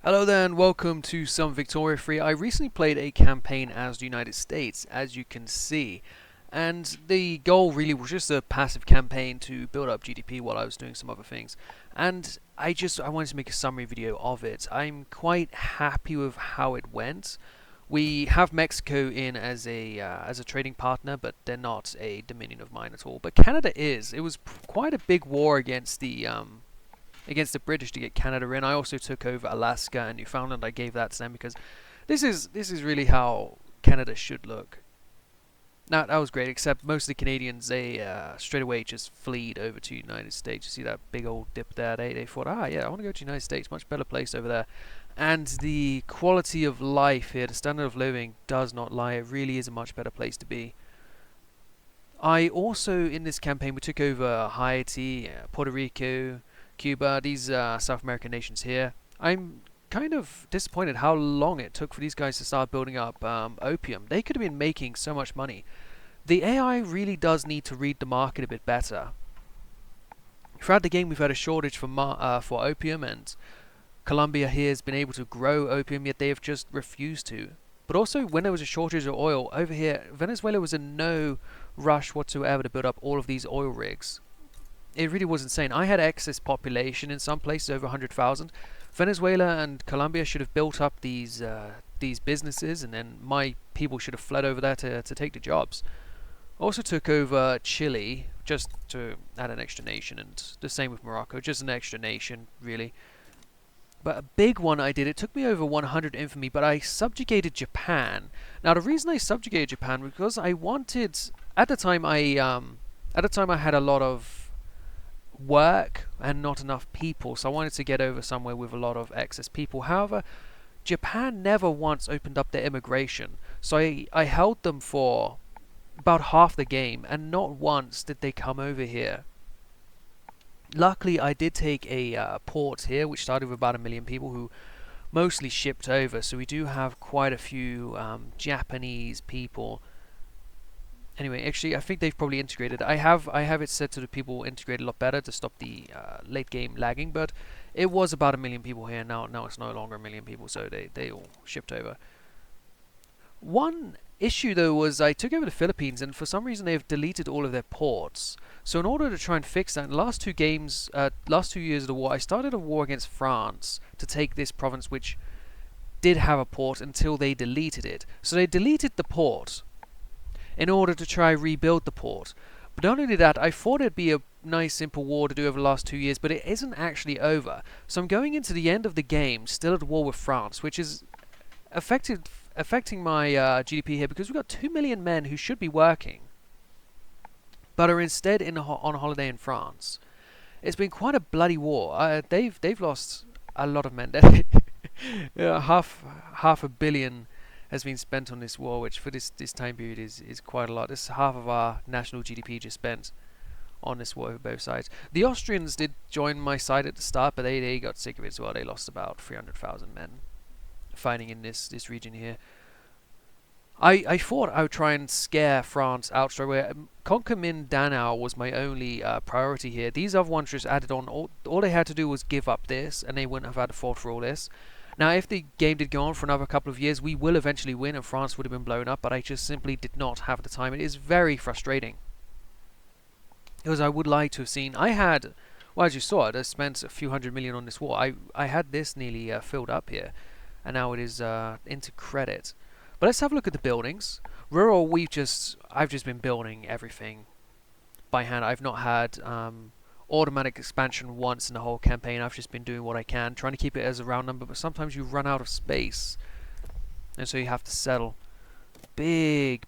Hello there and welcome to Some Victoria Free. I recently played a campaign as the United States, as you can see, and the goal really was just a passive campaign to build up GDP while I was doing some other things. And I wanted to make a summary video of it. I'm quite happy with how it went. We have Mexico in as a trading partner, but they're not a dominion of mine at all. But Canada is. It was quite a big war against the British to get Canada in. I also took over Alaska and Newfoundland. I gave that to them because this is really how Canada should look. Now that was great, except most of the Canadians they straight away just fleed over to the United States. You see that big old dip there? They thought, yeah, I want to go to the United States, much better place over there. And the quality of life here, the standard of living, does not lie. It really is a much better place to be. I also, in this campaign, we took over Haiti, Puerto Rico, Cuba, these South American nations here. I'm kind of disappointed how long it took for these guys to start building up opium. They could have been making so much money. The AI really does need to read the market a bit better. Throughout the game we've had a shortage for opium, and Colombia here has been able to grow opium, yet they have just refused to. But also when there was a shortage of oil, over here Venezuela was in no rush whatsoever to build up all of these oil rigs. It really was insane. I had excess population in some places, over 100,000. Venezuela and Colombia should have built up these businesses, and then my people should have fled over there to take the jobs. Also took over Chile, just to add an extra nation, and the same with Morocco, just an extra nation, really. But a big one I did, it took me over 100 infamy, but I subjugated Japan. Now the reason I subjugated Japan was because I wanted, at the time I had a lot of work and not enough people, so I wanted to get over somewhere with a lot of excess people. However, Japan never once opened up their immigration, so I held them for about half the game, and not once did they come over here. Luckily, I did take a port here, which started with about 1 million people who mostly shipped over, so we do have quite a few Japanese people. Anyway, actually, I think they've probably integrated. I have it set to the people integrate a lot better to stop the late game lagging, but it was about 1 million people here. Now it's no longer 1 million people, so they all shipped over. One issue though was I took over the Philippines, and for some reason they've deleted all of their ports. So in order to try and fix that, in the last 2 years of the war, I started a war against France to take this province, which did have a port until they deleted it. So they deleted the port in order to try rebuild the port. But not only that, I thought it'd be a nice simple war to do over the last 2 years, but it isn't actually over. So I'm going into the end of the game still at war with France, which is affecting my GDP here, because we've got 2 million men who should be working but are instead on holiday in France. It's been quite a bloody war. They've lost a lot of men. half a billion has been spent on this war, which for this time period is quite a lot. This is half of our national GDP just spent on this war over both sides. The Austrians did join my side at the start, but they got sick of it as well. They lost about 300,000 men fighting in this region here. I thought I would try and scare France out straight away. Conquer Mindanao was my only priority here. These other ones just added on. All they had to do was give up this, and they wouldn't have had to fight for all this. Now, if the game did go on for another couple of years, we will eventually win, and France would have been blown up, but I just simply did not have the time. It is very frustrating, because I would like to have seen. Well, as you saw, I spent a few hundred million on this war. I had this nearly filled up here, and now it is into credit. But let's have a look at the buildings. Rural, I've just been building everything by hand. I've not had automatic expansion once in the whole campaign. I've just been doing what I can, trying to keep it as a round number, but sometimes you run out of space, and so you have to settle. Big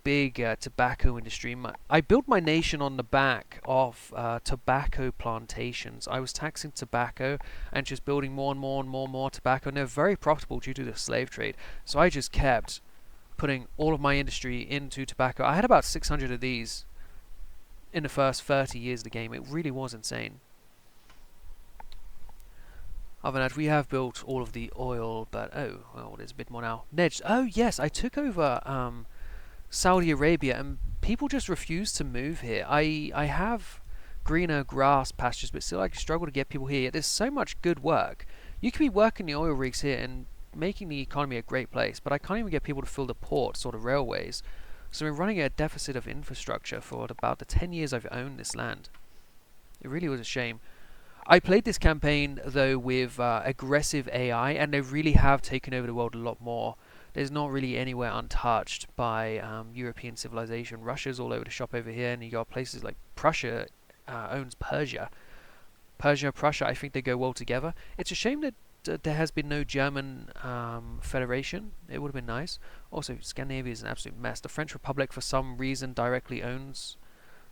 tobacco industry. I built my nation on the back of tobacco plantations. I was taxing tobacco and just building more and more tobacco, and they're very profitable due to the slave trade. So I just kept putting all of my industry into tobacco. I had about 600 of these in the first 30 years of the game. It really was insane. Other than that, we have built all of the oil, but well, there's a bit more now. Nedge. Oh yes, I took over Saudi Arabia, and people just refuse to move here. I have greener grass pastures, but still I struggle to get people here. There's so much good work. You could be working the oil rigs here and making the economy a great place, but I can't even get people to fill the ports or the railways. So we're running a deficit of infrastructure for about the 10 years I've owned this land. It really was a shame. I played this campaign though with aggressive AI, and they really have taken over the world a lot more. There's not really anywhere untouched by European civilization. Russia's all over the shop over here, and you got places like Prussia owns Persia. Prussia, I think they go well together. It's a shame that there has been no German federation. It would have been nice. Also, Scandinavia is an absolute mess. The French Republic, for some reason, directly owns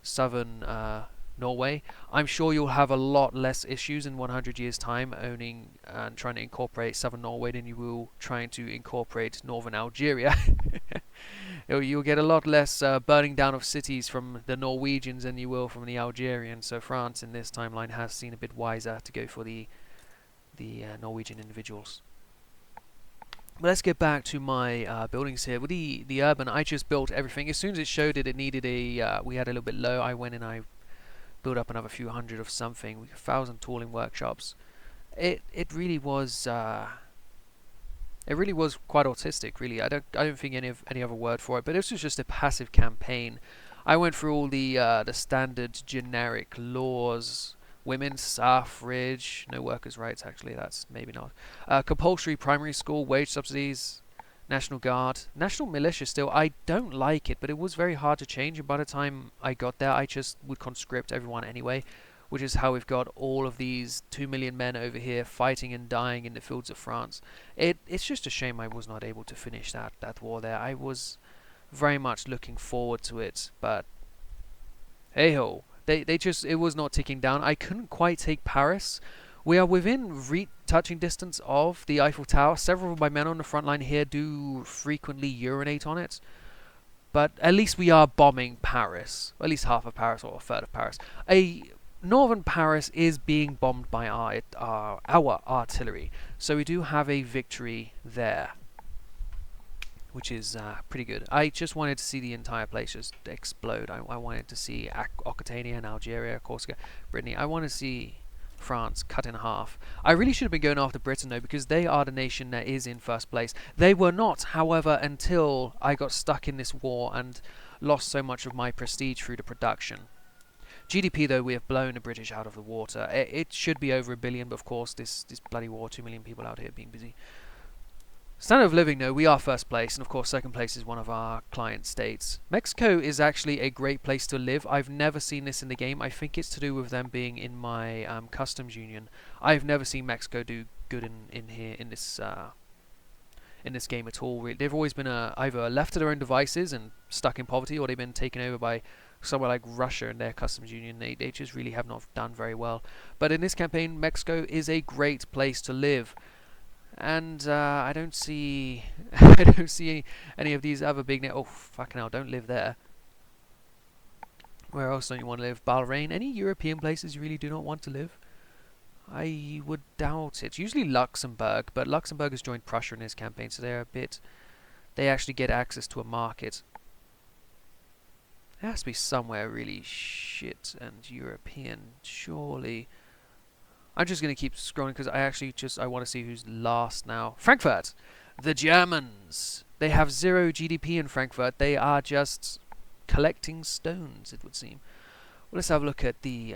southern Norway. I'm sure you'll have a lot less issues in 100 years' time owning and trying to incorporate southern Norway than you will trying to incorporate northern Algeria. You'll get a lot less burning down of cities from the Norwegians than you will from the Algerians. So France in this timeline has seen a bit wiser to go for the Norwegian individuals. But let's get back to my buildings here. With the urban, I just built everything. As soon as it showed it needed a, we had a little bit low, I went and I built up another few hundred of something. 1,000 tooling workshops. It really was quite autistic. Really, I don't think any other word for it. But this was just a passive campaign. I went through all the standard generic laws. Women's suffrage, no workers' rights, actually, that's maybe not. Compulsory primary school, wage subsidies, National Guard, National Militia still. I don't like it, but it was very hard to change, and by the time I got there, I just would conscript everyone anyway, which is how we've got all of these 2 million men over here fighting and dying in the fields of France. It's just a shame I was not able to finish that war there. I was very much looking forward to it, but hey-ho. It was not ticking down. I couldn't quite take Paris. We are within touching distance of the Eiffel Tower. Several of my men on the front line here do frequently urinate on it. But at least we are bombing Paris. At least half of Paris or a third of Paris. Northern Paris is being bombed by our artillery. So we do have a victory there, which is pretty good. I just wanted to see the entire place just explode. I wanted to see Occitania and Algeria, Corsica, Brittany. I want to see France cut in half. I really should have been going after Britain though, because they are the nation that is in first place. They were not, however, until I got stuck in this war and lost so much of my prestige through the production. GDP though, we have blown the British out of the water. It should be over 1 billion, but of course this bloody war, 2 million people out here being busy. Standard of living, though, we are first place, and of course second place is one of our client states. Mexico is actually a great place to live. I've never seen this in the game. I think it's to do with them being in my customs union. I've never seen Mexico do good in this game at all. They've always been either left to their own devices and stuck in poverty, or they've been taken over by somewhere like Russia and their customs union. They just really have not done very well. But in this campaign, Mexico is a great place to live. And I don't see any of these other big oh fucking hell, don't live there. Where else don't you want to live? Bahrain? Any European places you really do not want to live? I would doubt it. Usually Luxembourg, but Luxembourg has joined Prussia in this campaign, so they actually get access to a market. It has to be somewhere really shit and European, surely. I'm just going to keep scrolling because I want to see who's last now. Frankfurt! The Germans! They have 0 GDP in Frankfurt. They are just collecting stones, it would seem. Well, let's have a look at the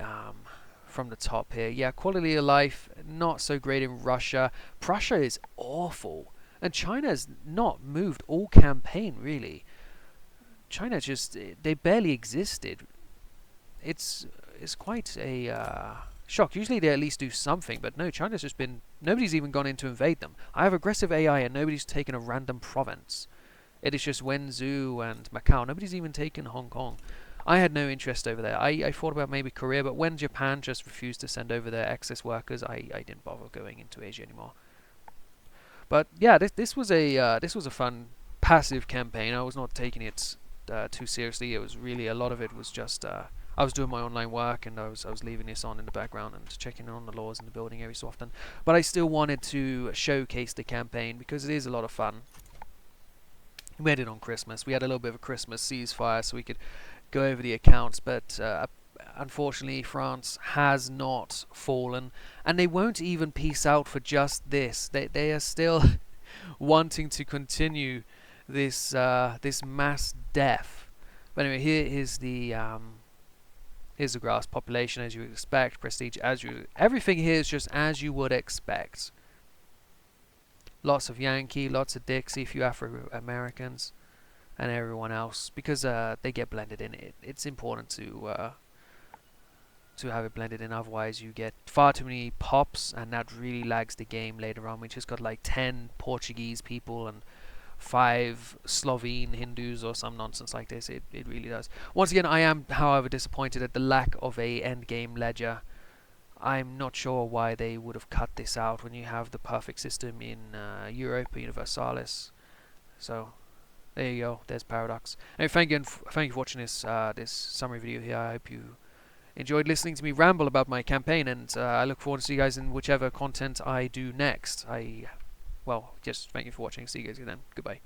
from the top here. Yeah, quality of life, not so great in Russia. Prussia is awful. And China's not moved all campaign, really. China just, they barely existed. It's quite a shock. Usually they at least do something, but no, China's just been, nobody's even gone in to invade them. I have aggressive AI and nobody's taken a random province. It is just Wenzhou and Macau. Nobody's even taken Hong Kong. I had no interest over there. I thought about maybe Korea, but when Japan just refused to send over their excess workers, I didn't bother going into Asia anymore. But yeah, this was a fun passive campaign. I was not taking it too seriously. It was really, a lot of it was just I was doing my online work and I was leaving this on in the background and checking on the laws in the building every so often. But I still wanted to showcase the campaign because it is a lot of fun. We had it on Christmas. We had a little bit of a Christmas ceasefire so we could go over the accounts, but unfortunately, France has not fallen, and they won't even peace out for just this. They are still wanting to continue this mass death. But anyway, here's the grass population as you would expect, prestige everything here is just as you would expect. Lots of Yankee, lots of Dixie, a few Afro-Americans, and everyone else, because they get blended in. It's important to have it blended in, otherwise you get far too many pops, and that really lags the game later on. We just got like 10 Portuguese people and 5 Slovene Hindus or some nonsense like this. It really does. Once again, I am, however, disappointed at the lack of a endgame ledger. I'm not sure why they would have cut this out when you have the perfect system in Europa Universalis. So there you go. There's Paradox. Anyway, thank you for watching this summary video here. I hope you enjoyed listening to me ramble about my campaign, and I look forward to see you guys in whichever content I do next. Just thank you for watching. See you guys again then. Goodbye.